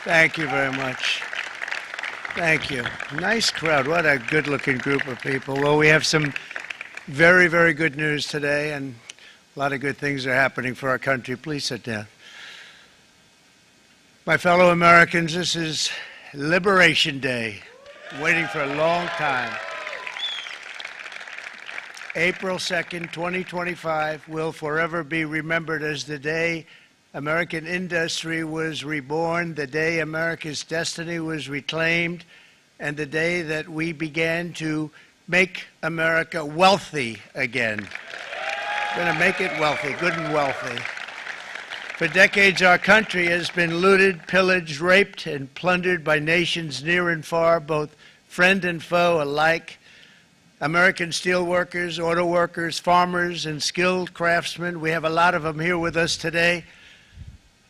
Thank you very much. Thank you. Nice crowd. What a good-looking group of people. Well, we have some very, very good news today, and a lot of good things are happening for our country. Please sit down. My fellow Americans, this is Liberation Day. Waiting for a long time. April 2nd, 2025 will forever be remembered as the day American industry was reborn, the day America's destiny was reclaimed, and the day that we began to make America wealthy again. We're going to make it wealthy, good and wealthy. For decades, our country has been looted, pillaged, raped, and plundered by nations near and far, both friend and foe alike. American steelworkers, auto workers, farmers, and skilled craftsmen, we have a lot of them here with us today.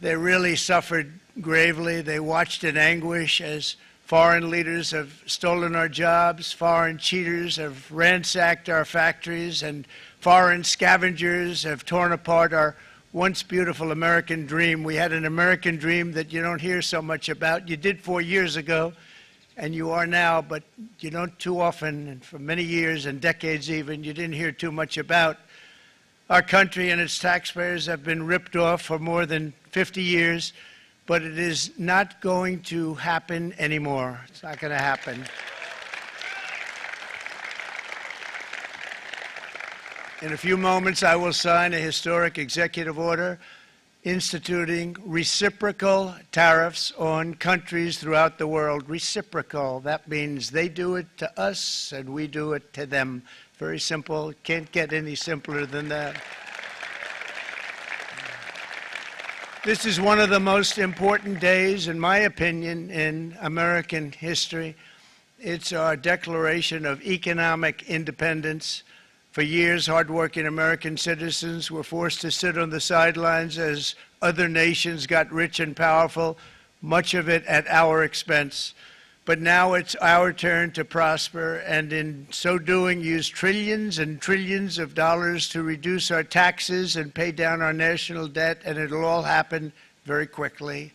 They really suffered gravely. They watched in anguish as foreign leaders have stolen our jobs, foreign cheaters have ransacked our factories, and foreign scavengers have torn apart our once beautiful American dream. We had an American dream that you don't hear so much about. You did 4 years ago, and you are now, but you don't too often, and for many years and decades even, you didn't hear too much about. Our country and its taxpayers have been ripped off for more than 50 years, but it is not going to happen anymore. It's not going to happen. In a few moments, I will sign a historic executive order instituting reciprocal tariffs on countries throughout the world. Reciprocal, that means they do it to us and we do it to them. Very simple. Can't get any simpler than that. This is one of the most important days, in my opinion, in American history. It's our declaration of economic independence. For years, hardworking American citizens were forced to sit on the sidelines as other nations got rich and powerful, much of it at our expense. But now it's our turn to prosper, and in so doing, use trillions and trillions of dollars to reduce our taxes and pay down our national debt, and it'll all happen very quickly.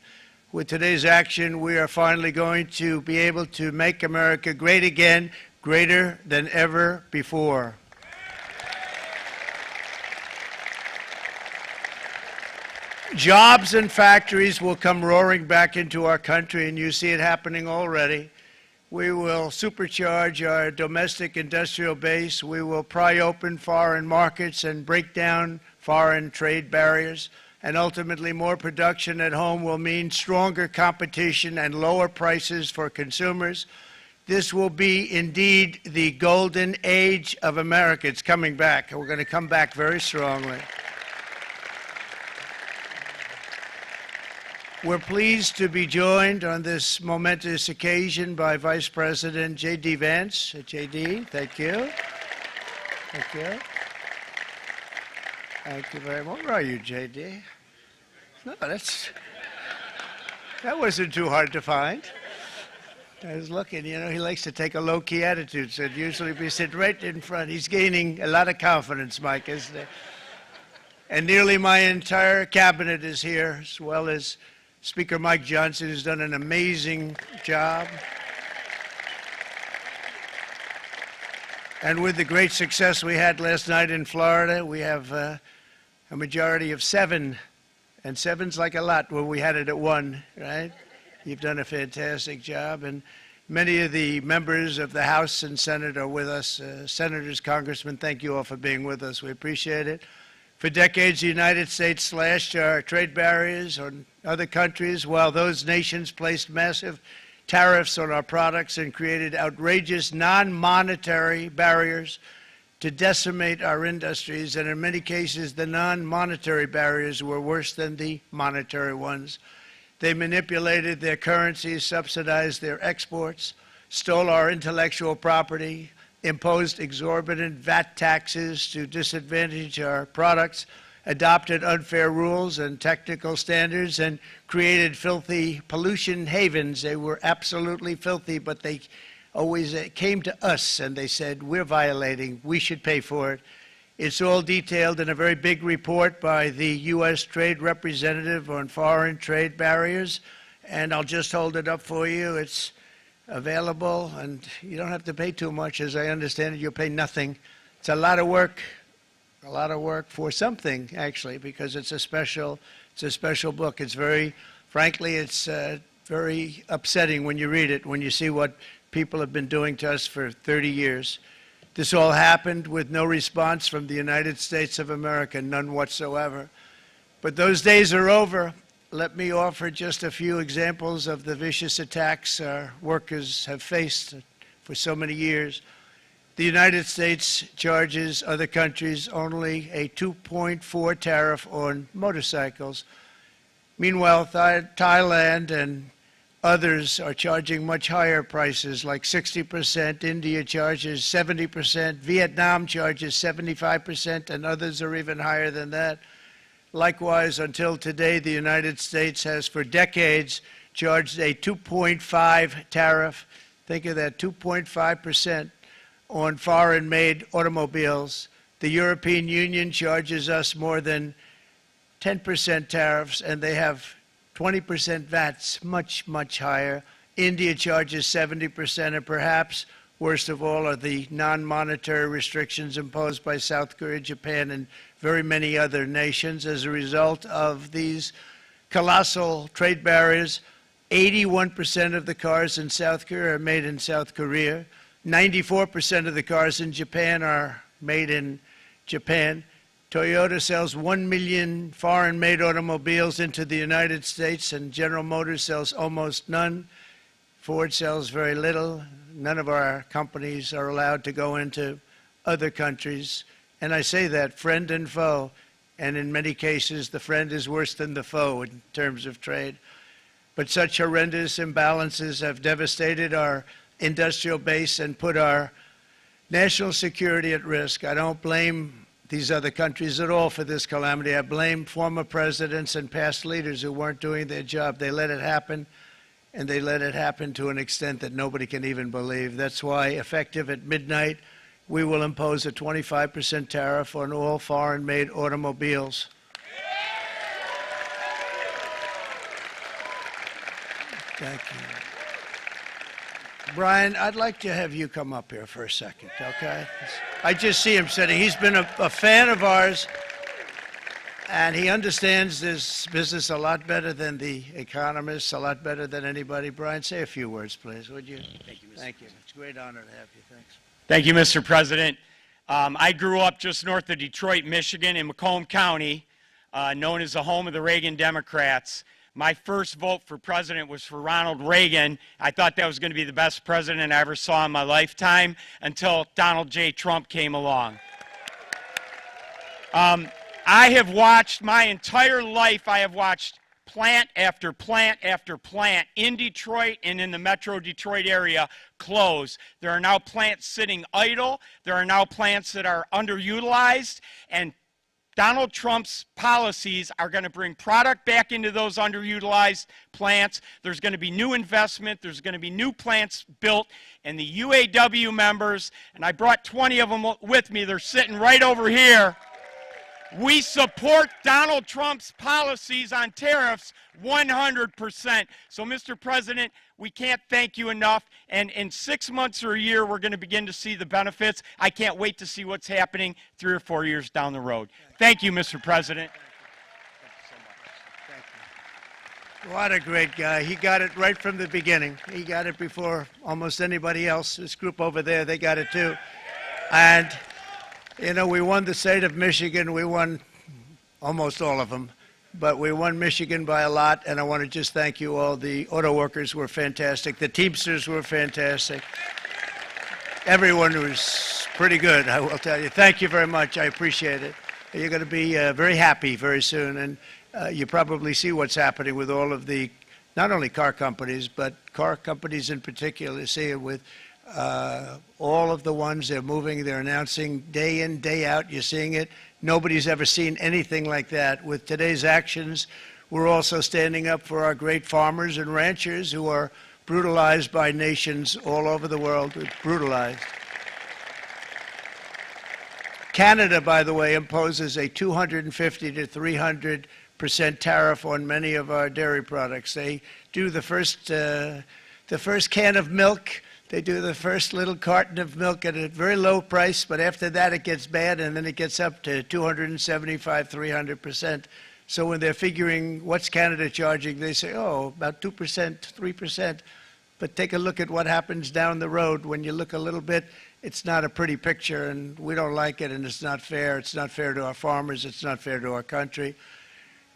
With today's action, we are finally going to be able to make America great again, greater than ever before. Jobs and factories will come roaring back into our country, and you see it happening already. We will supercharge our domestic industrial base. We will pry open foreign markets and break down foreign trade barriers. And ultimately, more production at home will mean stronger competition and lower prices for consumers. This will be indeed the golden age of America. It's coming back, and we're going to come back very strongly. We're pleased to be joined on this momentous occasion by Vice President J.D. Vance. J.D., thank you. Thank you. Thank you very much. Where are you, J.D.? No, that wasn't too hard to find. I was looking, you know, he likes to take a low-key attitude, so it'd usually be sitting right in front. He's gaining a lot of confidence, Mike, isn't he? And nearly my entire cabinet is here, as well as Speaker Mike Johnson, who's done an amazing job. And with the great success we had last night in Florida, we have a majority of 7. And 7's like a lot when we had it at 1, right? You've done a fantastic job. And many of the members of the House and Senate are with us. Senators, Congressmen, thank you all for being with us. We appreciate it. For decades, the United States slashed our trade barriers on other countries, while those nations placed massive tariffs on our products and created outrageous non-monetary barriers to decimate our industries. And in many cases, the non-monetary barriers were worse than the monetary ones. They manipulated their currencies, subsidized their exports, stole our intellectual property, imposed exorbitant VAT taxes to disadvantage our products, adopted unfair rules and technical standards, and created filthy pollution havens. They were absolutely filthy, but they always came to us and they said, we're violating, we should pay for it. It's all detailed in a very big report by the U.S. Trade Representative on Foreign Trade Barriers, and I'll just hold it up for you. It's available, and you don't have to pay too much. As I understand it, you'll pay nothing. It's a lot of work for something, actually, because it's a special book. It's very, frankly, it's very upsetting when you read it, when you see what people have been doing to us for 30 years. This all happened with no response from the United States of America, none whatsoever. But those days are over. Let me offer just a few examples of the vicious attacks our workers have faced for so many years. The United States charges other countries only a 2.4 tariff on motorcycles. Meanwhile, Thailand and others are charging much higher prices, like 60%. India charges 70%. Vietnam charges 75%, and others are even higher than that. Likewise, until today, the United States has for decades charged a 2.5 tariff. Think of that, 2.5% on foreign-made automobiles. The European Union charges us more than 10% tariffs, and they have 20% VATs, much, much higher. India charges 70%, and perhaps worst of all are the non-monetary restrictions imposed by South Korea, Japan, and very many other nations. As a result of these colossal trade barriers, 81% of the cars in South Korea are made in South Korea. 94% of the cars in Japan are made in Japan. Toyota sells 1 million foreign-made automobiles into the United States, and General Motors sells almost none. Ford sells very little. None of our companies are allowed to go into other countries. And I say that, friend and foe, and in many cases, the friend is worse than the foe in terms of trade. But such horrendous imbalances have devastated our industrial base and put our national security at risk. I don't blame these other countries at all for this calamity. I blame former presidents and past leaders who weren't doing their job. They let it happen, and they let it happen to an extent that nobody can even believe. That's why, effective at midnight, we will impose a 25% tariff on all foreign-made automobiles. Thank you. Brian, I'd like to have you come up here for a second, okay? I just see him sitting. He's been a fan of ours, and he understands this business a lot better than the economists, a lot better than anybody. Brian, say a few words, please, would you? Thank you, Mr. Thank you. President. It's a great honor to have you. Thanks. Thank you, Mr. President. I grew up just north of Detroit, Michigan, in Macomb County, known as the home of the Reagan Democrats. My first vote for president was for Ronald Reagan. I thought that was going to be the best president I ever saw in my lifetime until Donald J. Trump came along. I have watched my entire life, I have watched plant after plant after plant in Detroit and in the metro Detroit area close. There are now plants sitting idle. There are now plants that are underutilized, and Donald Trump's policies are going to bring product back into those underutilized plants. There's going to be new investment. There's going to be new plants built. And the UAW members, and I brought 20 of them with me, they're sitting right over here. We support Donald Trump's policies on tariffs 100%. So, Mr. President, we can't thank you enough. And in 6 months or a year, we're going to begin to see the benefits. I can't wait to see what's happening 3 or 4 years down the road. Thank you, Mr. President. Thank you. What a great guy. He got it right from the beginning. He got it before almost anybody else. This group over there, they got it too. And you know, we won the state of Michigan. We won almost all of them, but we won Michigan by a lot, and I want to just thank you all. The auto workers were fantastic. The Teamsters were fantastic. Everyone was pretty good, I will tell you. Thank you very much. I appreciate it. You're going to be very happy very soon, and you probably see what's happening with all of the, not only car companies, but car companies in particular. You see it with all of the ones they're moving, they're announcing day in, day out. You're seeing it. Nobody's ever seen anything like that. With today's actions, we're also standing up for our great farmers and ranchers who are brutalized by nations all over the world. Brutalized. Canada, by the way, imposes a 250 to 300% tariff on many of our dairy products. They do the first can of milk. They do the first little carton of milk at a very low price, but after that it gets bad, and then it gets up to 275, 300%. So when they're figuring what's Canada charging, they say, oh, about 2%, 3%. But take a look at what happens down the road. When you look a little bit, it's not a pretty picture, and we don't like it, and it's not fair. It's not fair to our farmers. It's not fair to our country.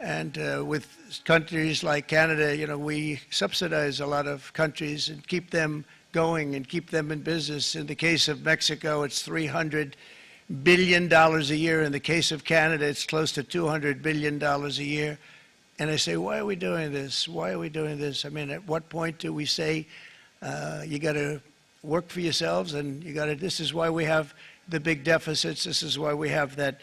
And with countries like Canada, you know, we subsidize a lot of countries and keep them going and keep them in business. In the case of Mexico, it's $300 billion a year. In the case of Canada, it's close to $200 billion a year. And I say, why are we doing this? Why are we doing this? I mean, at what point do we say, you got to work for yourselves, and you got to, this is why we have the big deficits. This is why we have that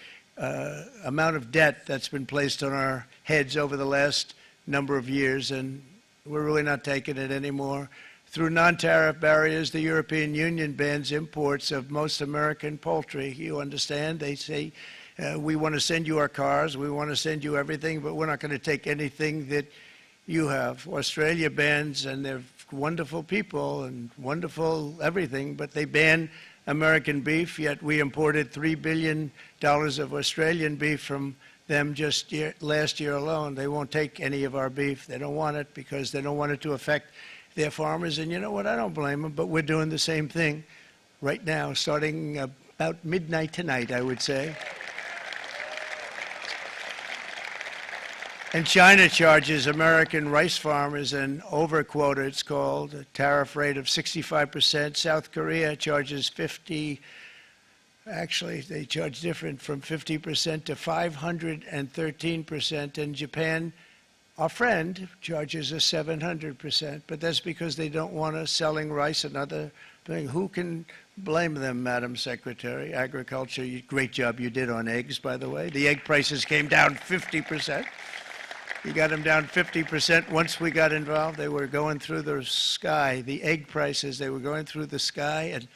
amount of debt that's been placed on our heads over the last number of years, and we're really not taking it anymore. Through non-tariff barriers, the European Union bans imports of most American poultry. You understand? They say, we want to send you our cars, we want to send you everything, but we're not going to take anything that you have. Australia bans, and they're wonderful people and wonderful everything, but they ban American beef, yet we imported $3 billion of Australian beef from them just last year alone. They won't take any of our beef. They don't want it because they don't want it to affect their farmers. And you know what? I don't blame them, but we're doing the same thing right now, starting about midnight tonight, I would say. And China charges American rice farmers an overquota, it's called, a tariff rate of 65%. South Korea charges 50, actually they charge different, from 50% to 513%. And Japan, our friend, charges us 700%. But that's because they don't want us selling rice and other things. Who can blame them, Madam Secretary? Agriculture, great job you did on eggs, by the way. The egg prices came down 50%. You got them down 50% once we got involved. They were going through the sky. The egg prices, they were going through the sky, and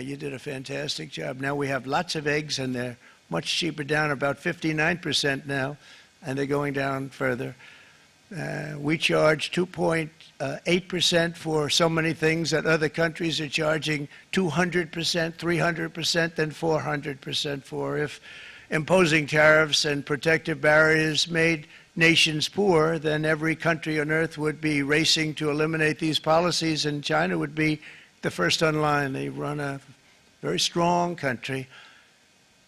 you did a fantastic job. Now we have lots of eggs, and they're much cheaper, down about 59% now, and they're going down further. We charge 2.8% for so many things that other countries are charging 200%, 300%, and 400% for. If imposing tariffs and protective barriers made nations poor, then every country on earth would be racing to eliminate these policies, and China would be the first on line. They run a very strong country,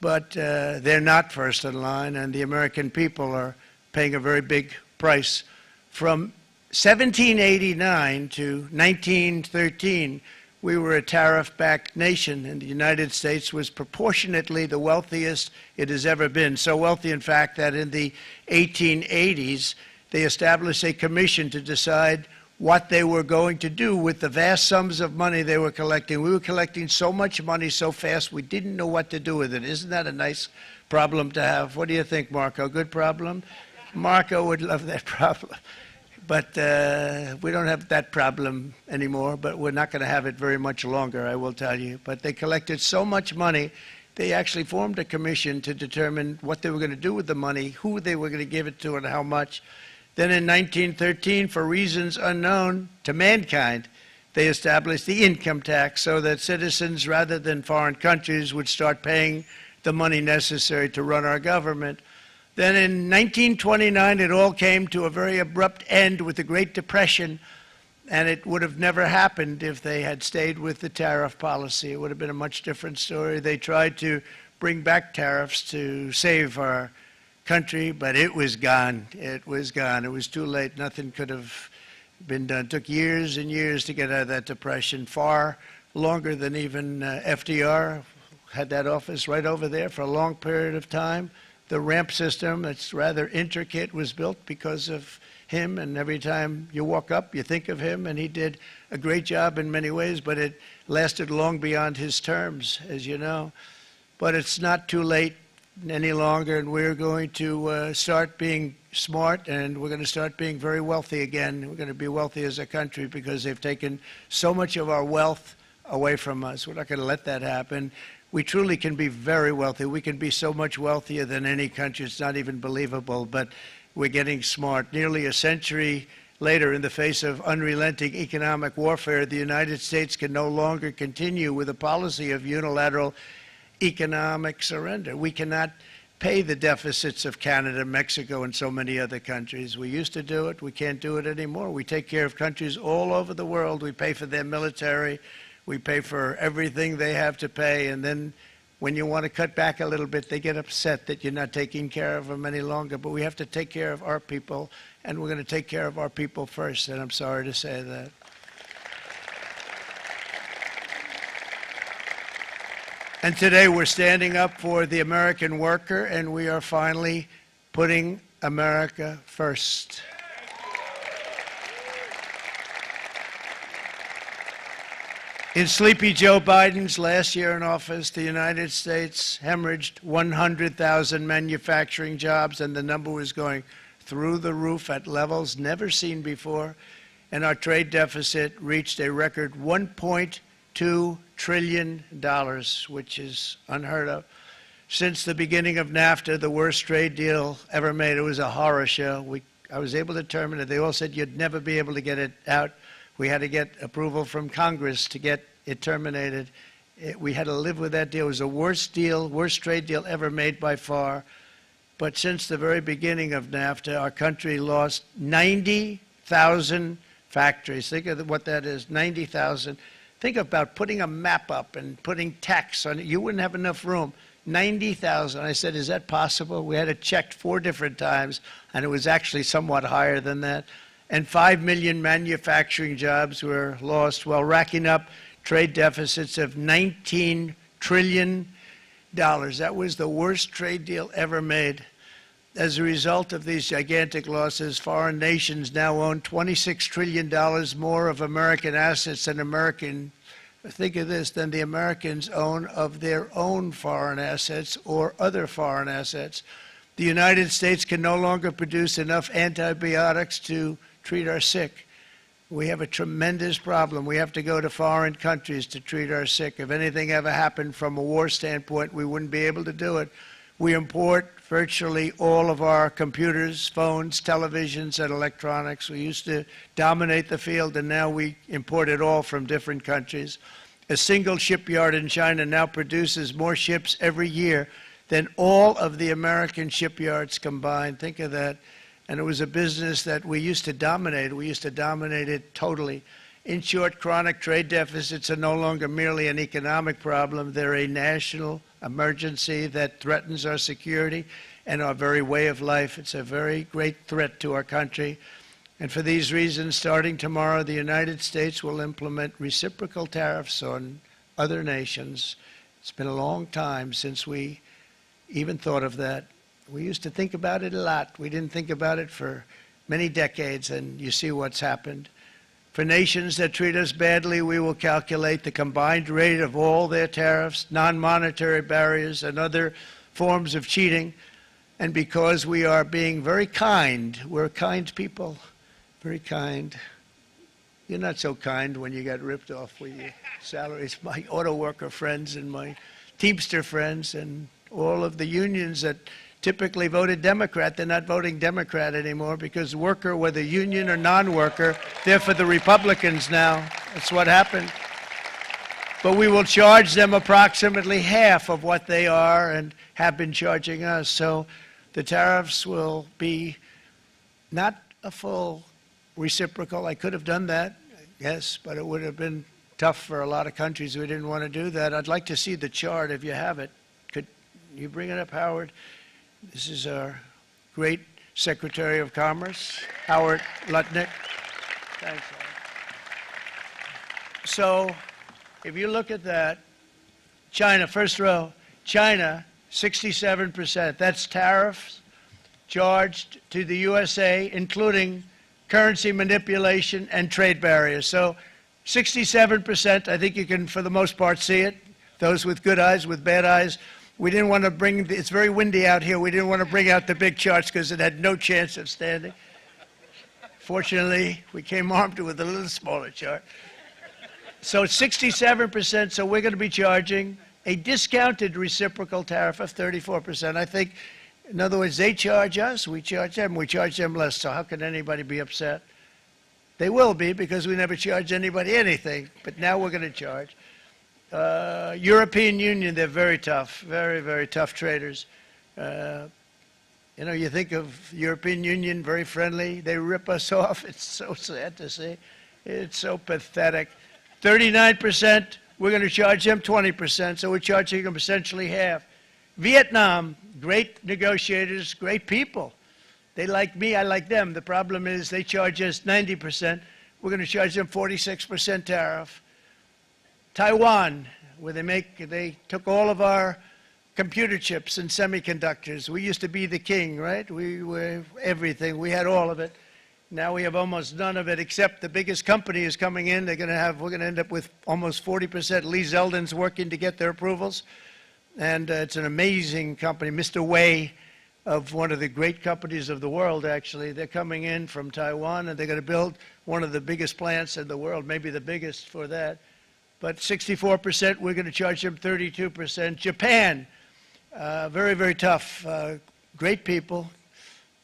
but they're not first in line, and the American people are paying a very big price. From 1789 to 1913, we were a tariff-backed nation, and the United States was proportionately the wealthiest it has ever been. So wealthy, in fact, that in the 1880s, they established a commission to decide what they were going to do with the vast sums of money they were collecting. We were collecting so much money so fast, we didn't know what to do with it. Isn't that a nice problem to have? What do you think, Marco? Good problem? Marco would love that problem. But we don't have that problem anymore, but we're not going to have it very much longer, I will tell you. But they collected so much money, they actually formed a commission to determine what they were going to do with the money, who they were going to give it to, and how much. Then in 1913, for reasons unknown to mankind, they established the income tax so that citizens, rather than foreign countries, would start paying the money necessary to run our government. Then in 1929, it all came to a very abrupt end with the Great Depression, and it would have never happened if they had stayed with the tariff policy. It would have been a much different story. They tried to bring back tariffs to save our country, but it was gone. It was gone. It was too late. Nothing could have been done. It took years and years to get out of that depression, far longer than even FDR had that office right over there for a long period of time. The ramp system, that's rather intricate, was built because of him, and every time you walk up, you think of him, and he did a great job in many ways, but it lasted long beyond his terms, as you know. But it's not too late any longer, and we're going to start being smart, and we're going to start being very wealthy again. We're going to be wealthy as a country because they've taken so much of our wealth away from us. We're not going to let that happen. We truly can be very wealthy. We can be so much wealthier than any country. It's not even believable. But we're getting smart. Nearly a century later, in the face of unrelenting economic warfare, the United States can no longer continue with a policy of unilateral economic surrender. We cannot pay the deficits of Canada, Mexico, and so many other countries. We used to do it. We can't do it anymore. We take care of countries all over the world. We pay for their military. We pay for everything they have to pay. And then when you want to cut back a little bit, they get upset that you're not taking care of them any longer. But we have to take care of our people, and we're going to take care of our people first. And I'm sorry to say that. And today we're standing up for the American worker, and we are finally putting America first. In sleepy Joe Biden's last year in office, the United States hemorrhaged 100,000 manufacturing jobs, and the number was going through the roof at levels never seen before, and our trade deficit reached a record $1.2 trillion, which is unheard of. Since the beginning of NAFTA, the worst trade deal ever made, it was a horror show. I was able to terminate it. They all said you'd never be able to get it out. We had to get approval from Congress to get it terminated. We had to live with that deal. It was the worst trade deal ever made by far. But since the very beginning of NAFTA, our country lost 90,000 factories. Think of what that is, 90,000. Think about putting a map up and putting tax on it. You wouldn't have enough room. 90,000. I said, is that possible? We had it checked 4 different times, and it was actually somewhat higher than that. And 5 million manufacturing jobs were lost while racking up trade deficits of $19 trillion. That was the worst trade deal ever made. As a result of these gigantic losses, foreign nations now own $26 trillion more of American assets than think of this, than the Americans own of their own foreign assets or other foreign assets. The United States can no longer produce enough antibiotics to treat our sick. We have a tremendous problem. We have to go to foreign countries to treat our sick. If anything ever happened from a war standpoint, we wouldn't be able to do it. We import virtually all of our computers, phones, televisions, and electronics. We used to dominate the field, and now we import it all from different countries. A single shipyard in China now produces more ships every year than all of the American shipyards combined. Think of that. And it was a business that we used to dominate. We used to dominate it totally. In short, chronic trade deficits are no longer merely an economic problem. They're a national emergency that threatens our security and our very way of life. It's a very great threat to our country. And for these reasons, starting tomorrow, the United States will implement reciprocal tariffs on other nations. It's been a long time since we even thought of that. We used to think about it a lot. We didn't think about it for many decades, and you see what's happened. For nations that treat us badly, we will calculate the combined rate of all their tariffs, non-monetary barriers, and other forms of cheating. And because we are being very kind, we're kind people, very kind. You're not so kind when you got ripped off with your salaries. My auto worker friends and my Teamster friends and all of the unions that typically voted Democrat, they're not voting Democrat anymore because worker, whether union or non-worker, they're for the Republicans now. That's what happened. But we will charge them approximately half of what they are and have been charging us. So the tariffs will be not a full reciprocal. I could have done that, yes, but it would have been tough for a lot of countries who didn't want to do that. I'd like to see the chart if you have it. Could you bring it up, Howard? This is our great Secretary of Commerce, Howard Lutnick. Thanks, Howard. So if you look at that, China, first row, China, 67%. That's tariffs charged to the USA, including currency manipulation and trade barriers. So 67%, I think you can, for the most part, see it. Those with good eyes, with bad eyes. We didn't want to bring, it's very windy out here, we didn't want to bring out the big charts because it had no chance of standing. Fortunately, we came armed with a little smaller chart. So 67%, so we're going to be charging a discounted reciprocal tariff of 34%. I think In other words, they charge us, we charge them less. So how can anybody be upset? They will be, because we never charge anybody anything, but now we're going to charge. European Union, they're very tough, very, very tough traders. You know, you think of European Union, very friendly. They rip us off. It's so sad to see. It's so pathetic. 39%, we're going to charge them 20%, so we're charging them essentially half. Vietnam, great negotiators, great people. They like me, I like them. The problem is they charge us 90%. We're going to charge them 46% tariff. Taiwan, where they took all of our computer chips and semiconductors. We used to be the king, right? We were everything. We had all of it. Now we have almost none of it, except the biggest company is coming in. We're going to end up with almost 40%. Lee Zeldin's working to get their approvals. And it's an amazing company. Mr. Wei, of one of the great companies of the world, actually. They're coming in from Taiwan, and they're going to build one of the biggest plants in the world, maybe the biggest for that. But 64%, we're going to charge them 32%. Japan, very, very tough, great people.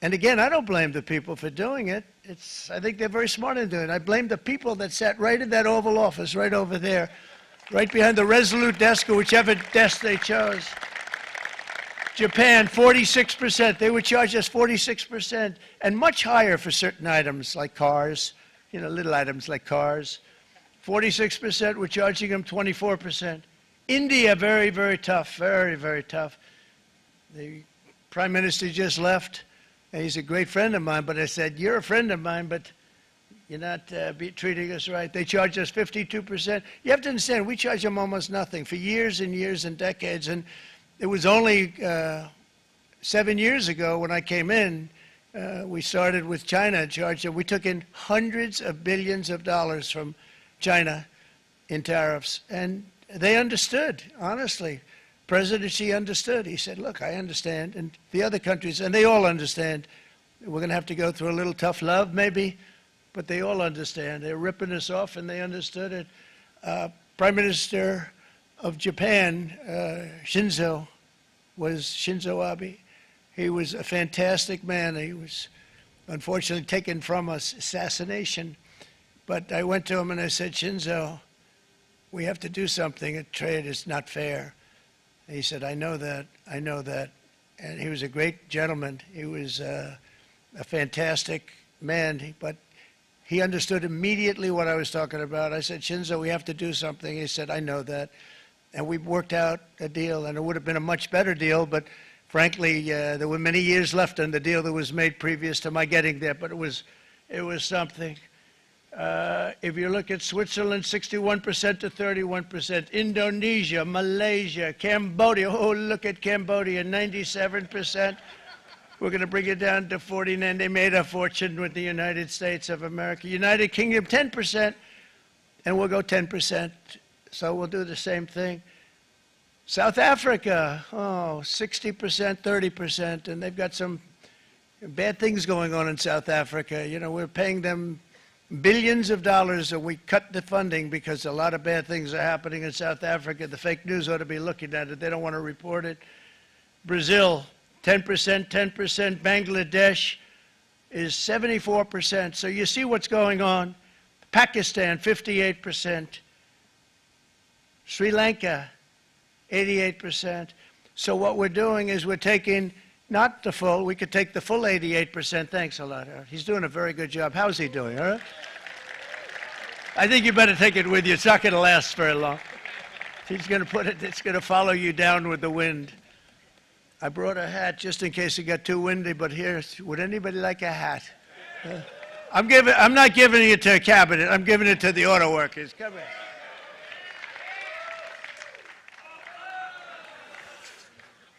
And again, I don't blame the people for doing it. I think they're very smart in doing it. I blame the people that sat right in that Oval Office, right over there, right behind the Resolute desk or whichever desk they chose. Japan, 46%. They would charge us 46%, and much higher for certain items like cars, you know, little items like cars. 46%, we're charging them 24%. India, very, very tough, very, very tough. The Prime Minister just left, and he's a great friend of mine, but I said, you're a friend of mine, but you're not treating us right. They charge us 52%. You have to understand, we charge them almost nothing for years and years and decades, and it was only 7 years ago when I came in, we started with China and charged them. We took in hundreds of billions of dollars from China in tariffs, and they understood, honestly. President Xi understood. He said, look, I understand, and the other countries, and they all understand. We're going to have to go through a little tough love, maybe, but they all understand. They're ripping us off, and they understood it. Prime Minister of Japan, Shinzo Abe. He was a fantastic man. He was unfortunately taken from us, assassination. But I went to him and I said, Shinzo, we have to do something. A trade is not fair. And he said, I know that, I know that. And he was a great gentleman. He was a fantastic man, but he understood immediately what I was talking about. I said, Shinzo, we have to do something. He said, I know that. And we worked out a deal, and it would have been a much better deal, but frankly, there were many years left on the deal that was made previous to my getting there, but it was something. If you look at Switzerland, 61% to 31%. Indonesia, Malaysia, Cambodia. Oh, look at Cambodia, 97%. We're going to bring it down to 49. They made a fortune with the United States of America. United Kingdom, 10%, and we'll go 10%. So we'll do the same thing. South Africa, 60%, 30%, and they've got some bad things going on in South Africa. You know, we're paying them billions of dollars, and we cut the funding because a lot of bad things are happening in South Africa. The fake news ought to be looking at it. They don't want to report it. Brazil, 10%, 10%. Bangladesh is 74%. So you see what's going on. Pakistan, 58%. Sri Lanka, 88%. So what we're doing is we're taking not the full, we could take the full 88%. Thanks a lot, Harold. He's doing a very good job. How's he doing, all right? I think you better take it with you. It's not going to last very long. He's going to put it, it's going to follow you down with the wind. I brought a hat just in case it got too windy, but here, would anybody like a hat? I'm not giving it to a cabinet. I'm giving it to the auto workers. Come here.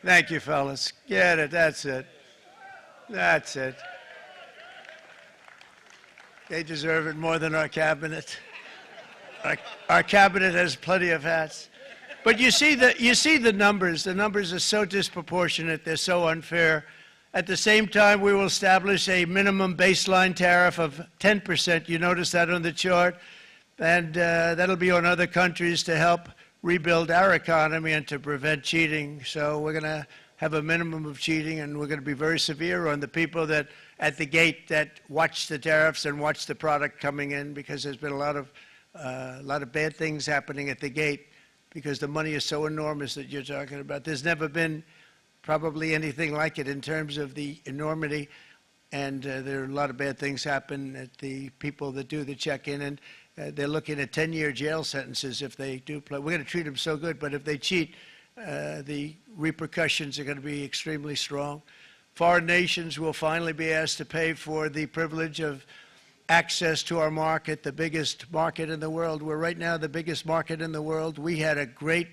Thank you, fellas. Get it. That's it. That's it. They deserve it more than our cabinet. Our cabinet has plenty of hats. But you see the numbers. The numbers are so disproportionate. They're so unfair. At the same time, we will establish a minimum baseline tariff of 10%. You notice that on the chart. And that'll be on other countries to help rebuild our economy and to prevent cheating. So we're going to have a minimum of cheating, and we're going to be very severe on the people that at the gate that watch the tariffs and watch the product coming in, because there's been a lot of bad things happening at the gate because the money is so enormous that you're talking about. There's never been probably anything like it in terms of the enormity, and there are a lot of bad things happen at the people that do the check-in, and they're looking at 10-year jail sentences if they do play. We're going to treat them so good, but if they cheat, the repercussions are going to be extremely strong. Foreign nations will finally be asked to pay for the privilege of access to our market, the biggest market in the world. We're right now the biggest market in the world. We had a great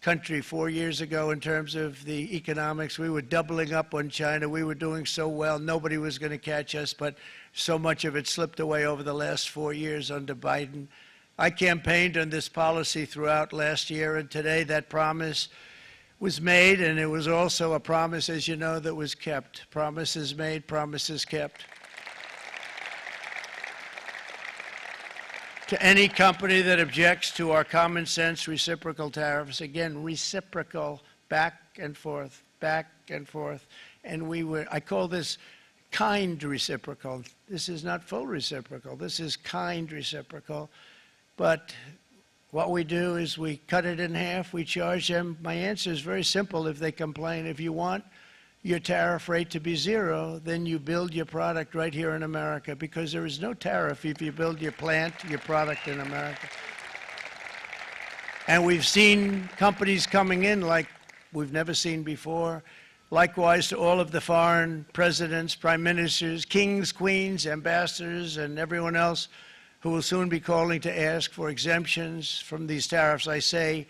country 4 years ago in terms of the economics. We were doubling up on China. We were doing so well. Nobody was going to catch us, but so much of it slipped away over the last 4 years under Biden. I campaigned on this policy throughout last year, and today that promise was made, and it was also a promise, as you know, that was kept. Promises made, promises kept. To any company that objects to our common sense reciprocal tariffs, again, reciprocal, back and forth, back and forth. And I call this kind reciprocal. This is not full reciprocal. This is kind reciprocal. But what we do is we cut it in half. We charge them. My answer is very simple if they complain. If you want your tariff rate to be zero, then you build your product right here in America, because there is no tariff if you build your plant, your product in America. And we've seen companies coming in like we've never seen before. Likewise to all of the foreign presidents, prime ministers, kings, queens, ambassadors, and everyone else who will soon be calling to ask for exemptions from these tariffs. I say,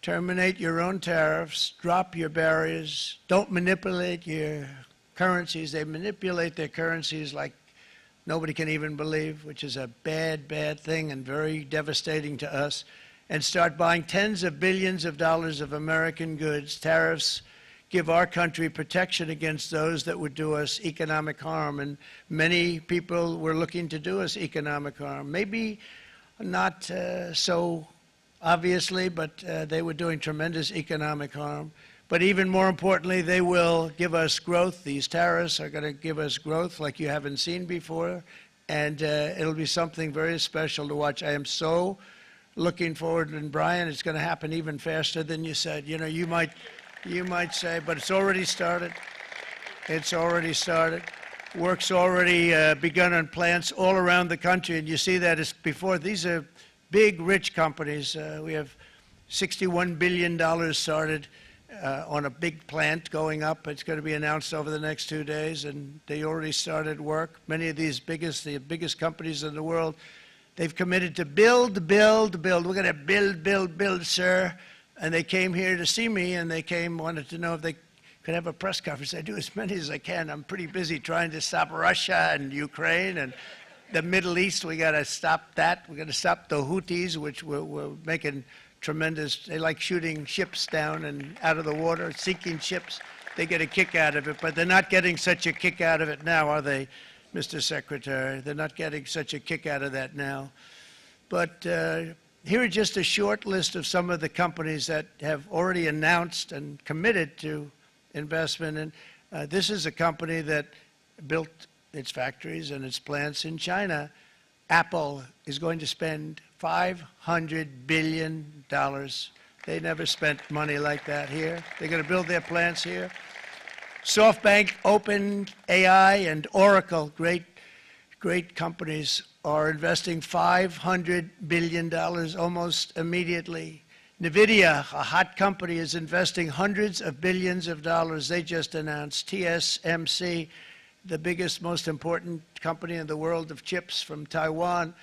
terminate your own tariffs, drop your barriers, don't manipulate your currencies. They manipulate their currencies like nobody can even believe, which is a bad, bad thing and very devastating to us. And start buying tens of billions of dollars of American goods. Tariffs give our country protection against those that would do us economic harm. And many people were looking to do us economic harm. Maybe not so obviously, but they were doing tremendous economic harm. But even more importantly, they will give us growth. These tariffs are going to give us growth like you haven't seen before, and it'll be something very special to watch. I am so looking forward, and Brian, it's going to happen even faster than you said. You know, you might say, but it's already started. It's already started. Work's already begun on plants all around the country, and you see that as before. These are big, rich companies. We have $61 billion started on a big plant going up. It's going to be announced over the next 2 days, and they already started work. Many of these the biggest companies in the world, they've committed to build, build, build. We're going to build, build, build, sir. And they came here to see me, and they wanted to know if they could have a press conference. I do as many as I can. I'm pretty busy trying to stop Russia and Ukraine and the Middle East. We got to stop that. We got to stop the Houthis, which we're making tremendous. They like shooting ships down and out of the water, sinking ships. They get a kick out of it, but they're not getting such a kick out of it now, are they, Mr. Secretary? They're not getting such a kick out of that now. But here are just a short list of some of the companies that have already announced and committed to investment. And this is a company that built its factories and its plants in China. Apple is going to spend $500 billion. They never spent money like that here. They're going to build their plants here. SoftBank, OpenAI, and Oracle, great companies, are investing $500 billion almost immediately. NVIDIA, a hot company, is investing hundreds of billions of dollars. They just announced. TSMC, the biggest, most important company in the world of chips from Taiwan,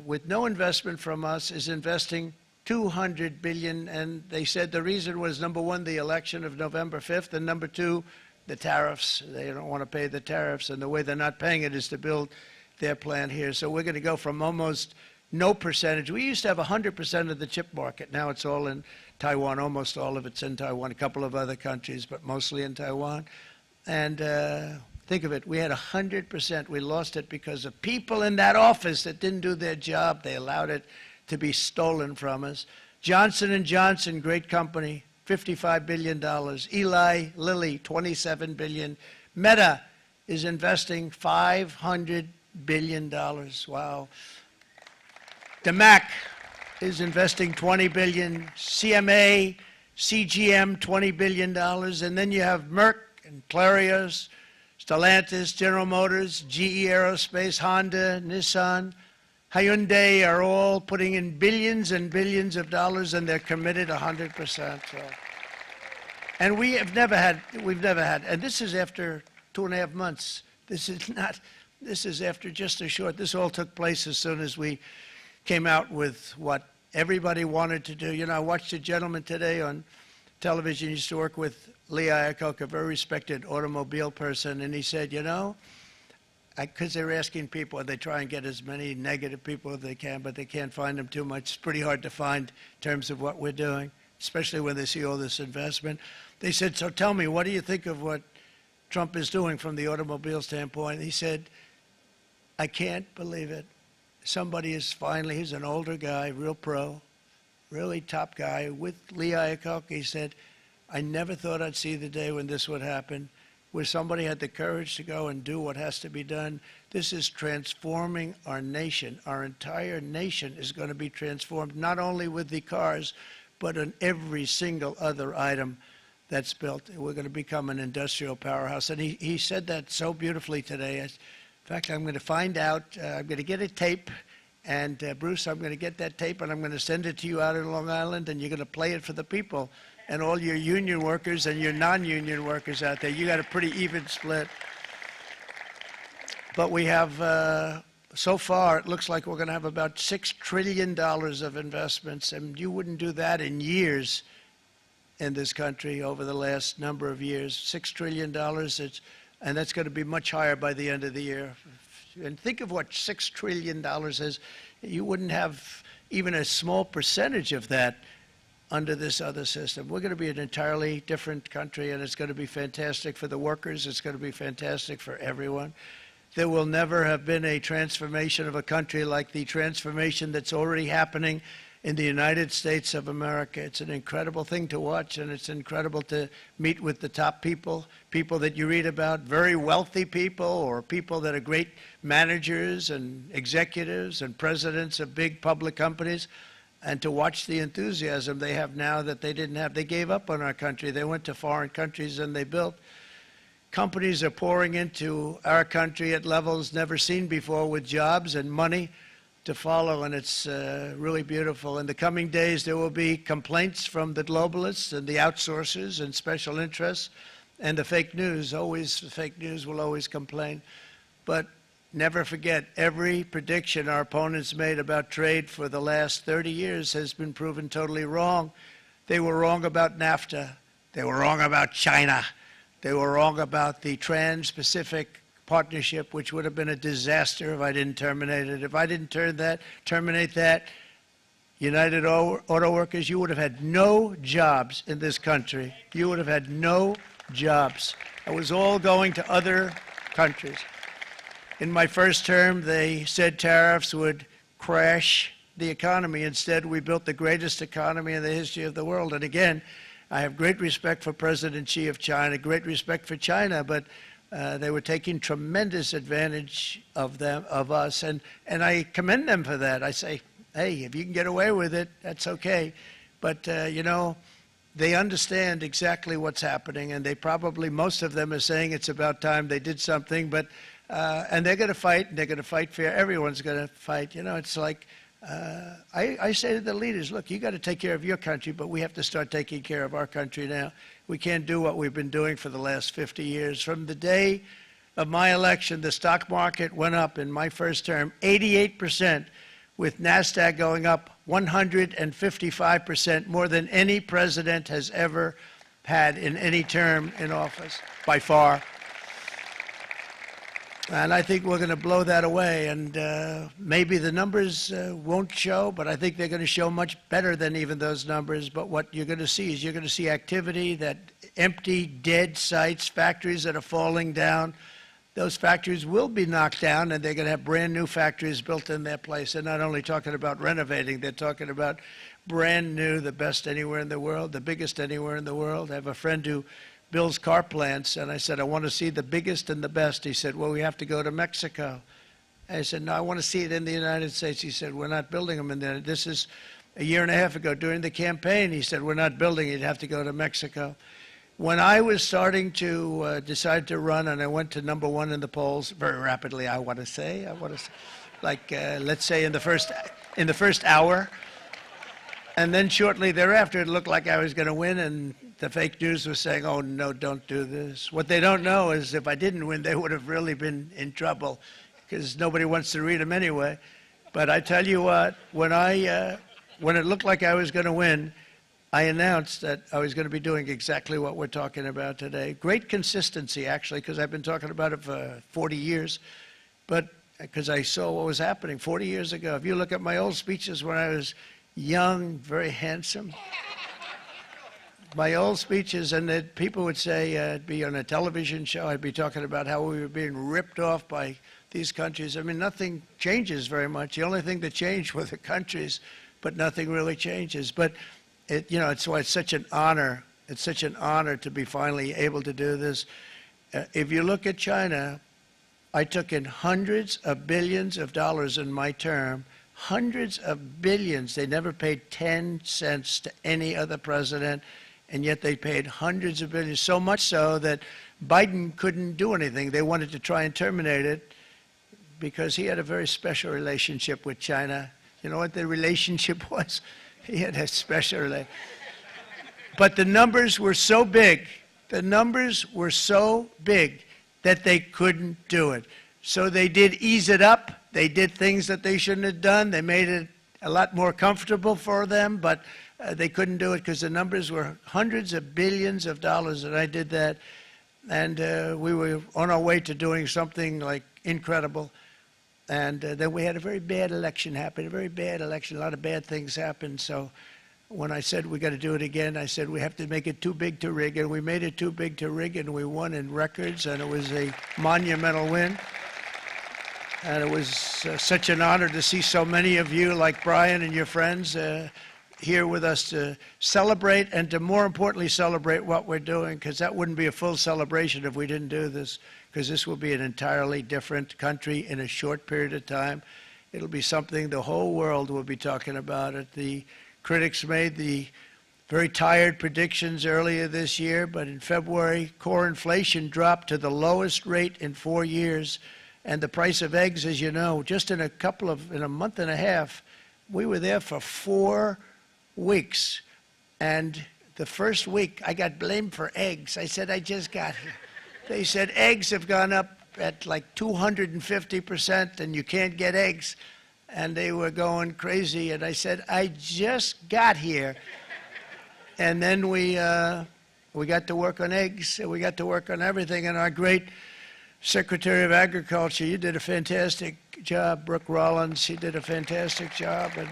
with no investment from us, is investing $200 billion. And they said the reason was, number one, the election of November 5th, and number two, the tariffs. They don't want to pay the tariffs, and the way they're not paying it is to build their plant here. So we're going to go from almost no percentage. We used to have 100% of the chip market. Now it's all in Taiwan. Almost all of it's in Taiwan. A couple of other countries, but mostly in Taiwan. And think of it. We had 100%. We lost it because of people in that office that didn't do their job. They allowed it to be stolen from us. Johnson & Johnson, great company, $55 billion. Eli Lilly, $27 billion. Meta is investing $500 billion. Wow. DeMac is investing $20 billion. CMA, CGM, $20 billion. And then you have Merck and Clarios, Stellantis, General Motors, GE Aerospace, Honda, Nissan, Hyundai are all putting in billions and billions of dollars, and they're committed 100%. So. And we've never had, and this is after 2.5 months. This is after just a short, this all took place as soon as we came out with what everybody wanted to do. You know, I watched a gentleman today on television, used to work with Lee Iacocca, a very respected automobile person, and he said, you know, because they were asking people, they try and get as many negative people as they can, but they can't find them too much. It's pretty hard to find in terms of what we're doing, especially when they see all this investment. They said, so tell me, what do you think of what Trump is doing from the automobile standpoint? He said, I can't believe it. Somebody is finally, he's an older guy, real pro, really top guy, with Lee Iacocca. He said, I never thought I'd see the day when this would happen, where somebody had the courage to go and do what has to be done. This is transforming our nation. Our entire nation is going to be transformed, not only with the cars, but on every single other item that's built. We're going to become an industrial powerhouse. And he said that so beautifully today. In fact, I'm going to find out, I'm going to get a tape, and Bruce, I'm going to get that tape, and I'm going to send it to you out in Long Island, and you're going to play it for the people. And all your union workers and your non-union workers out there, you got a pretty even split. But we have, so far, it looks like we're going to have about $6 trillion of investments, and you wouldn't do that in years in this country over the last number of years. $6 trillion, and that's going to be much higher by the end of the year. And think of what $6 trillion is. You wouldn't have even a small percentage of that under this other system. We're going to be an entirely different country, and it's going to be fantastic for the workers. It's going to be fantastic for everyone. There will never have been a transformation of a country like the transformation that's already happening in the United States of America. It's an incredible thing to watch, and it's incredible to meet with the top people, people that you read about, very wealthy people, or people that are great managers and executives and presidents of big public companies, and to watch the enthusiasm they have now that they didn't have. They gave up on our country. They went to foreign countries and they built. Companies are pouring into our country at levels never seen before, with jobs and money to follow, and it's really beautiful. In the coming days, there will be complaints from the globalists and the outsourcers and special interests and the fake news. Always, the fake news will always complain. But never forget, every prediction our opponents made about trade for the last 30 years has been proven totally wrong. They were wrong about NAFTA. They were wrong about China. They were wrong about the Trans-Pacific Partnership, which would have been a disaster if I didn't terminate it. If I didn't terminate that, United Auto Workers, you would have had no jobs in this country. You would have had no jobs. It was all going to other countries. In my first term, they said tariffs would crash the economy. Instead, we built the greatest economy in the history of the world. And again, I have great respect for President Xi of China, great respect for China, but they were taking tremendous advantage of us, and I commend them for that. I say, hey, if you can get away with it, that's okay. But, you know, they understand exactly what's happening, and they probably, most of them are saying it's about time they did something, but and they're going to fight, and they're going to fight fair. Everyone's going to fight. You know, it's like, I say to the leaders, look, you got to take care of your country, but we have to start taking care of our country now. We can't do what we've been doing for the last 50 years. From the day of my election, the stock market went up in my first term 88%, with NASDAQ going up 155%, more than any president has ever had in any term in office, by far. And I think we're going to blow that away, and maybe the numbers won't show, but I think they're going to show much better than even those numbers. But what you're going to see is you're going to see activity, that empty, dead sites, factories that are falling down, those factories will be knocked down, and they're going to have brand new factories built in their place. They're not only talking about renovating, they're talking about brand new, the best anywhere in the world, the biggest anywhere in the world. I have a friend who builds car plants, and I said, I want to see the biggest and the best. He said, well, we have to go to Mexico. I said, no, I want to see it in the United States. He said, we're not building them in there. This is a year and a half ago during the campaign. He said, we're not building it. You'd have to go to Mexico. When I was starting to decide to run, and I went to #1 in the polls very rapidly, I want to say, like let's say in the first hour, and then shortly thereafter, it looked like I was going to win, and the fake news was saying, "Oh no, don't do this." What they don't know is if I didn't win, they would have really been in trouble, because nobody wants to read them anyway. But I tell you what, when it looked like I was going to win, I announced that I was going to be doing exactly what we're talking about today. Great consistency, actually, because I've been talking about it for 40 years, but because I saw what was happening 40 years ago. If you look at my old speeches when I was young, very handsome, my old speeches, and that people would say, I'd be on a television show, I'd be talking about how we were being ripped off by these countries. I mean, nothing changes very much. The only thing that changed were the countries, but nothing really changes. But it's why it's such an honor. It's such an honor to be finally able to do this. If you look at China, I took in hundreds of billions of dollars in my term, hundreds of billions. They never paid 10 cents to any other president, and yet they paid hundreds of billions, so much so that Biden couldn't do anything. They wanted to try and terminate it because he had a very special relationship with China. You know what the relationship was? He had a special relationship. But the numbers were so big, that they couldn't do it. So they did ease it up. They did things that they shouldn't have done. They made it a lot more comfortable for them, but they couldn't do it because the numbers were hundreds of billions of dollars, and I did that. And we were on our way to doing something like incredible. And then we had a very bad election happen, a very bad election. A lot of bad things happened. So when I said we got to do it again, I said we have to make it too big to rig. And we made it too big to rig, and we won in records, and it was a monumental win. And it was such an honor to see so many of you, like Brian and your friends, here with us to celebrate, and to more importantly celebrate what we're doing, because that wouldn't be a full celebration if we didn't do this, because this will be an entirely different country in a short period of time. It'll be something the whole world will be talking about it. The critics made the very tired predictions earlier this year, but in February, core inflation dropped to the lowest rate in 4 years, and the price of eggs, as you know, just in a month and a half, we were there for 4 weeks, and the first week I got blamed for eggs. I said, I just got here. They said eggs have gone up at like 250%, and you can't get eggs, and they were going crazy. And I said, I just got here. And then we got to work on eggs, and we got to work on everything. And our great Secretary of Agriculture, you did a fantastic job, Brooke Rollins. She did a fantastic job. And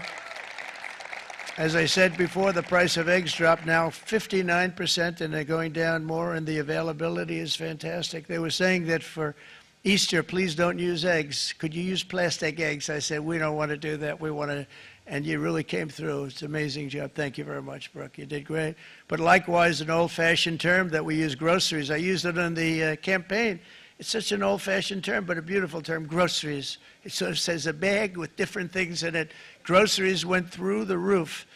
as I said before, the price of eggs dropped now 59%, and they're going down more, and the availability is fantastic. They were saying that for Easter, please don't use eggs. Could you use plastic eggs? I said, we don't want to do that. We want to, and you really came through. It's an amazing job. Thank you very much, Brooke. You did great. But likewise, an old-fashioned term that we use, groceries. I used it in the campaign. It's such an old-fashioned term, but a beautiful term, groceries. It sort of says a bag with different things in it. Groceries went through the roof,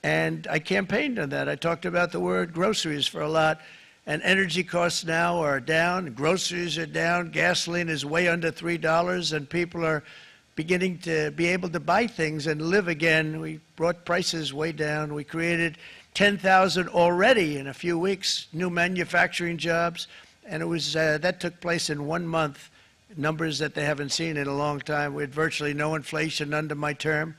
and I campaigned on that. I talked about the word groceries for a lot, and energy costs now are down, groceries are down, gasoline is way under $3, and people are beginning to be able to buy things and live again. We brought prices way down. We created 10,000 already in a few weeks, new manufacturing jobs. And it was that took place in 1 month, numbers that they haven't seen in a long time. We had virtually no inflation under my term.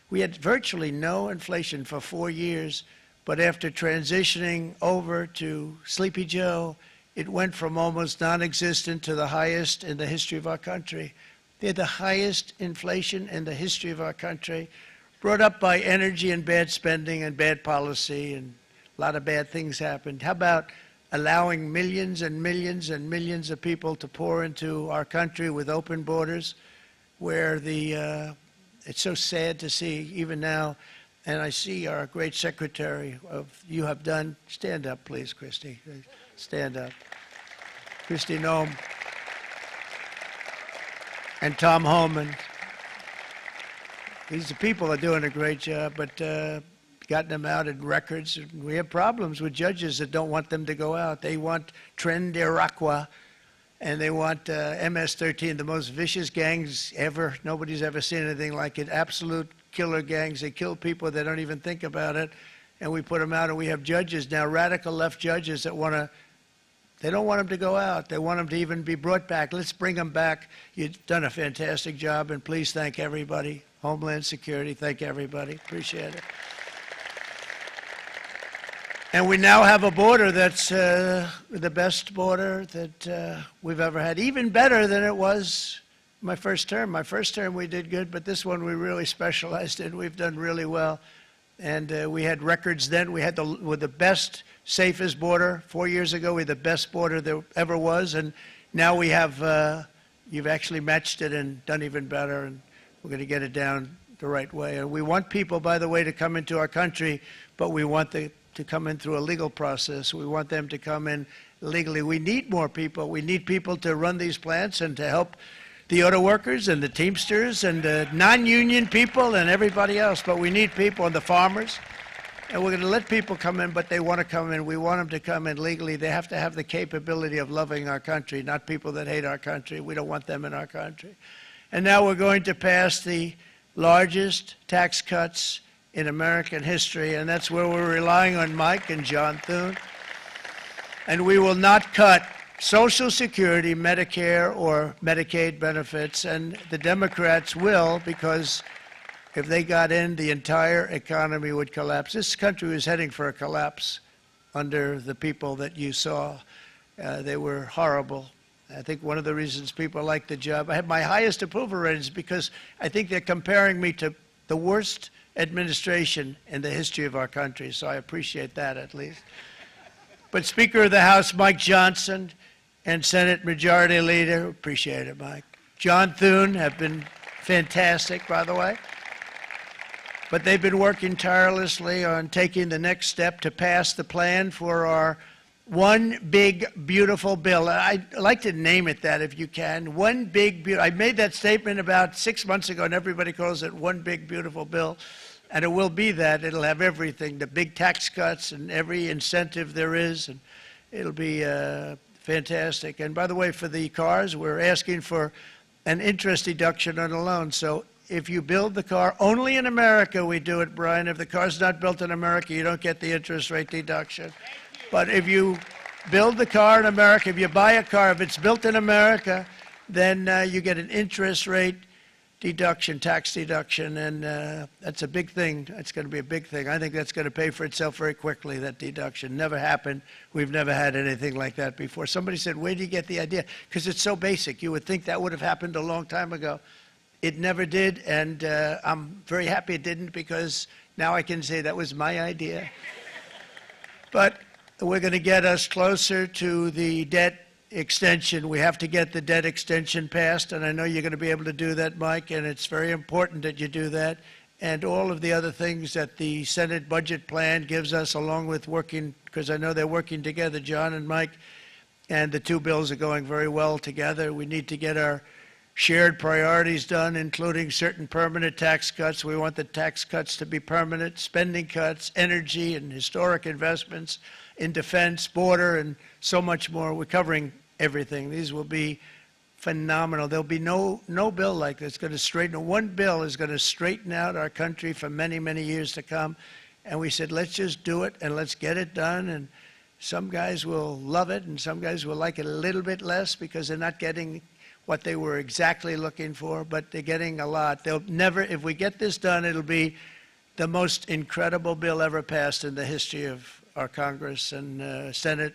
We had virtually no inflation for 4 years, but after transitioning over to Sleepy Joe, it went from almost non-existent to the highest in the history of our country. They're the highest inflation in the history of our country, brought up by energy and bad spending and bad policy, and a lot of bad things happened. How about allowing millions and millions and millions of people to pour into our country with open borders, where it's so sad to see even now. And I see our great secretary you have done. Stand up, please, Christy. Stand up. Christy Nome and Tom Holman. These people are doing a great job, but gotten them out in records. We have problems with judges that don't want them to go out. They want Tren de Aragua, and they want MS-13, the most vicious gangs ever. Nobody's ever seen anything like it. Absolute killer gangs. They kill people. They don't even think about it. And we put them out, and we have judges now, radical left judges that they don't want them to go out. They want them to even be brought back. Let's bring them back. You've done a fantastic job, and please thank everybody. Homeland Security, thank everybody. Appreciate it. And we now have a border that's the best border that we've ever had, even better than it was my first term. My first term we did good, but this one we really specialized in. We've done really well. And we had records then. We had the best, safest border. 4 years ago, we had the best border there ever was. And now we have, you've actually matched it and done even better. And we're going to get it down the right way. And we want people, by the way, to come into our country, but we want to come in through a legal process. We want them to come in legally. We need more people. We need people to run these plants and to help the auto workers and the Teamsters and the non-union people and everybody else. But we need people, and the farmers. And we're going to let people come in, but they want to come in. We want them to come in legally. They have to have the capability of loving our country, not people that hate our country. We don't want them in our country. And now we're going to pass the largest tax cuts in American history, and that's where we're relying on Mike and John Thune. And we will not cut Social Security, Medicare, or Medicaid benefits, and the Democrats will, because if they got in, the entire economy would collapse. This country was heading for a collapse under the people that you saw. They were horrible. I think one of the reasons people like the job, I have my highest approval ratings because I think they're comparing me to the worst administration in the history of our country, so I appreciate that at least. But Speaker of the House Mike Johnson and Senate Majority Leader, appreciate it, Mike. John Thune have been fantastic, by the way. But they've been working tirelessly on taking the next step to pass the plan for our one big, beautiful bill. I'd like to name it that if you can. One big, beautiful. I made that statement about 6 months ago, and everybody calls it one big, beautiful bill. And it will be that. It'll have everything, the big tax cuts and every incentive there is. And it'll be fantastic. And by the way, for the cars, we're asking for an interest deduction on a loan. So if you build the car, only in America we do it, Brian. If the car's not built in America, you don't get the interest rate deduction. But if you build the car in America, if you buy a car, if it's built in America, then you get an interest rate deduction, tax deduction, and that's a big thing. It's going to be a big thing. I think that's going to pay for itself very quickly, that deduction. Never happened. We've never had anything like that before. Somebody said, where do you get the idea? Because it's so basic. You would think that would have happened a long time ago. It never did, and I'm very happy it didn't, because now I can say that was my idea. But we're going to get us closer to the debt extension. We have to get the debt extension passed, and I know you're going to be able to do that, Mike, and it's very important that you do that. And all of the other things that the Senate budget plan gives us, along with working, because I know they're working together, John and Mike, and the two bills are going very well together. We need to get our shared priorities done, including certain permanent tax cuts. We want the tax cuts to be permanent, spending cuts, energy and historic investments in defense, border, and so much more. We're covering everything. These will be phenomenal. There'll be no bill like this going to straighten. One bill is going to straighten out our country for many, many years to come. And we said, let's just do it and let's get it done. And some guys will love it and some guys will like it a little bit less because they're not getting what they were exactly looking for, but they're getting a lot. They'll never, if we get this done, it'll be the most incredible bill ever passed in the history of our Congress and Senate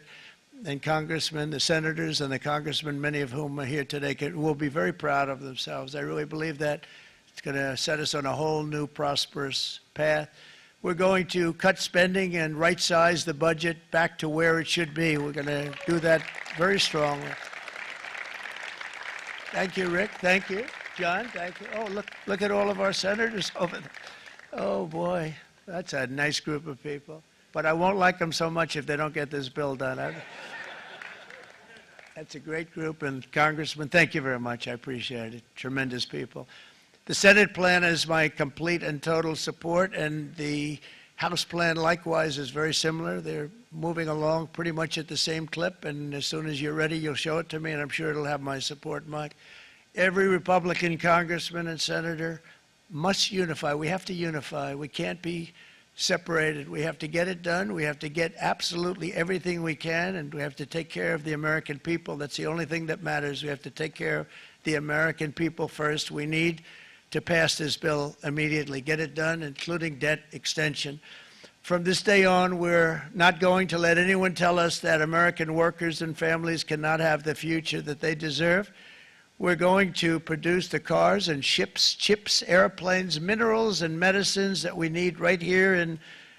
and congressmen, the senators and the congressmen, many of whom are here today, will be very proud of themselves. I really believe that it's going to set us on a whole new prosperous path. We're going to cut spending and right-size the budget back to where it should be. We're going to do that very strongly. Thank you, Rick. Thank you. John, thank you. Oh, look at all of our senators over there. Oh, boy. That's a nice group of people. But I won't like them so much if they don't get this bill done. That's a great group. And Congressman, thank you very much. I appreciate it. Tremendous people. The Senate plan is my complete and total support, and the House plan likewise is very similar. They're moving along pretty much at the same clip, and as soon as you're ready, you'll show it to me, and I'm sure it'll have my support, Mike. Every Republican congressman and senator must unify. We have to unify. We can't be separated. We have to get it done. We have to get absolutely everything we can, and we have to take care of the American people. That's the only thing that matters. We have to take care of the American people first. We need to pass this bill immediately, get it done, including debt extension. From this day on, we're not going to let anyone tell us that American workers and families cannot have the future that they deserve. We're going to produce the cars and ships, chips, airplanes, minerals, and medicines that we need right here in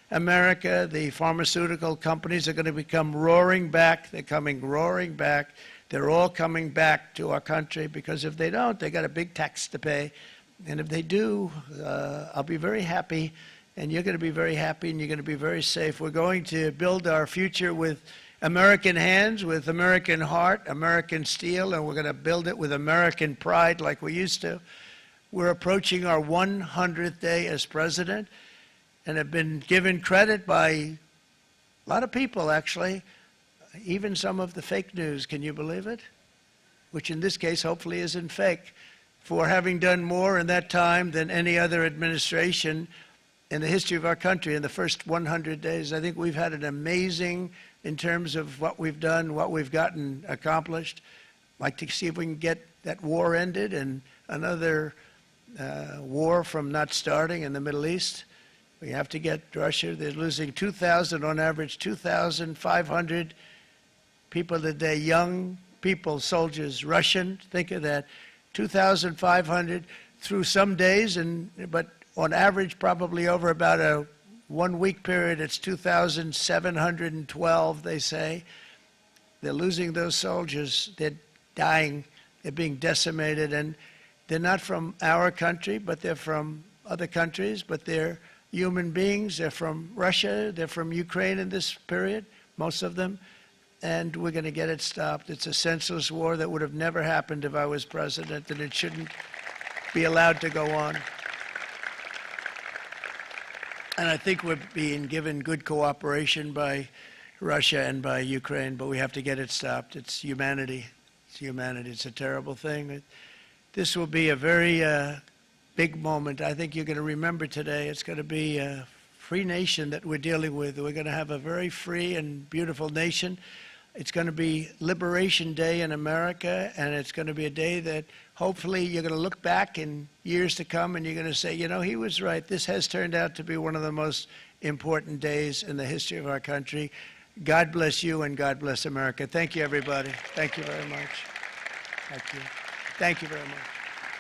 America. The pharmaceutical companies are going to become roaring back. They're coming roaring back. They're all coming back to our country, because if they don't, they got a big tax to pay. And if they do, I'll be very happy, and you're going to be very happy, and you're going to be very safe. We're going to build our future with American hands, with American heart, American steel, and we're going to build it with American pride like we used to. We're approaching our 100th day as president, and have been given credit by a lot of people, actually, even some of the fake news. Can you believe it? Which in this case hopefully isn't fake, for having done more in that time than any other administration in the history of our country in the first 100 days. I think we've had an amazing, in terms of what we've done, what we've gotten accomplished. I'd like to see if we can get that war ended and another war from not starting in the Middle East. We have to get Russia. They're losing 2,000 on average, 2,500 people a day, young people, soldiers, Russian. Think of that. 2,500 through some days, but on average, probably over about a 1 week period, it's 2,712, they say. They're losing those soldiers. They're dying. They're being decimated. And they're not from our country, but they're from other countries. But they're human beings. They're from Russia. They're from Ukraine in this period, most of them. And we're going to get it stopped. It's a senseless war that would have never happened if I was president, and it shouldn't be allowed to go on. And I think we're being given good cooperation by Russia and by Ukraine, but we have to get it stopped. It's humanity. It's humanity. It's a terrible thing. This will be a very big moment. I think you're going to remember today. It's going to be a free nation that we're dealing with. We're going to have a very free and beautiful nation. It's going to be Liberation Day in America, and it's going to be a day that hopefully you're going to look back in years to come and you're going to say, you know, he was right. This has turned out to be one of the most important days in the history of our country. God bless you, and God bless America. Thank you, everybody. Thank you very much. Thank you. Thank you very much.